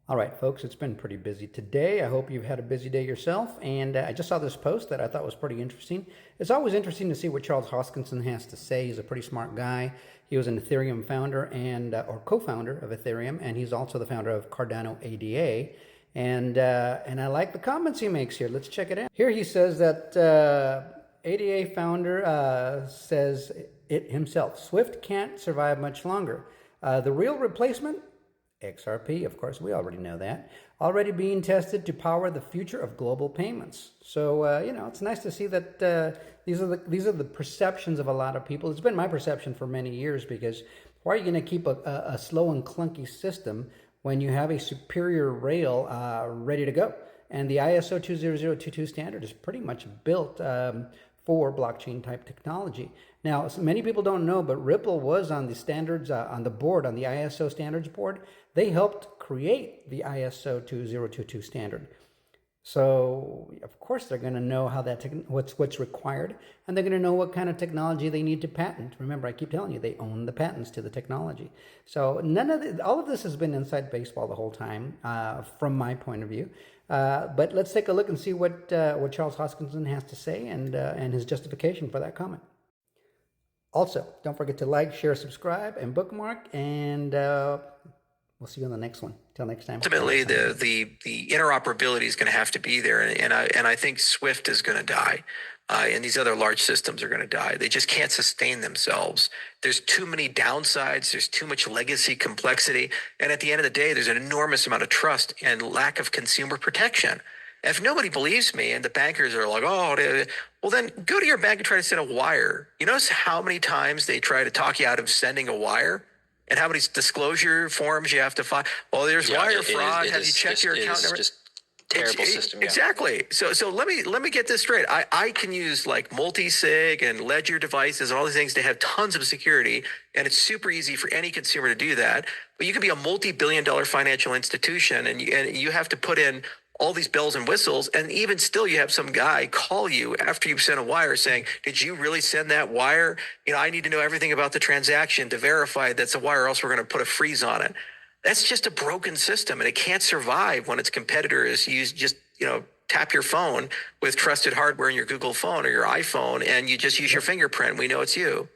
All right, folks, it's been pretty busy today. I hope you've had a busy day yourself. And I just saw this post that I thought was pretty interesting. It's always interesting to see what Charles Hoskinson has to say. He's a pretty smart guy. He was an Ethereum founder and or co-founder of Ethereum, and he's also the founder of Cardano ADA. And I like the comments he makes here. Let's check it out. Here he says that ADA founder says it himself. Swift can't survive much longer. The real replacement. XRP, of course, we already know that, already being tested to power the future of global payments. So, it's nice to see that these are the perceptions of a lot of people. It's been my perception for many years, because why are you going to keep a slow and clunky system when you have a superior rail ready to go? And the ISO 20022 standard is pretty much built for blockchain type technology. Now, many people don't know, but Ripple was on the standards, on the board, on the ISO standards board. They helped create the ISO 2022 standard. So, of course, they're going to know how what's required, and they're going to know what kind of technology they need to patent. Remember, I keep telling you, they own the patents to the technology. So all of this has been inside baseball the whole time, from my point of view. But let's take a look and see what Charles Hoskinson has to say and his justification for that comment. Also, don't forget to like, share, subscribe, and bookmark, and we'll see you on the next one. Till next time. Ultimately, the interoperability is going to have to be there, and I think Swift is going to die, and these other large systems are going to die. They just can't sustain themselves. There's too many downsides. There's too much legacy complexity, and at the end of the day, there's an enormous amount of trust and lack of consumer protection. If nobody believes me and the bankers are like, oh, well, then go to your bank and try to send a wire. You notice how many times they try to talk you out of sending a wire? And how many disclosure forms you have to file? Well, there's wire fraud. Have you checked your account number? Just terrible system. Yeah. Exactly. So let me get this straight. I can use like multi-sig and ledger devices and all these things to have tons of security, and it's super easy for any consumer to do that. But you can be a multi-billion-dollar financial institution, and you have to put in all these bells and whistles, and even still you have some guy call you after you've sent a wire saying, did you really send that wire? I need to know everything about the transaction to verify that's a wire, or else we're going to put a freeze on it. That's just a broken system, and it can't survive when its competitors tap your phone with trusted hardware in your Google phone or your iPhone, and you just use your fingerprint. We know it's you.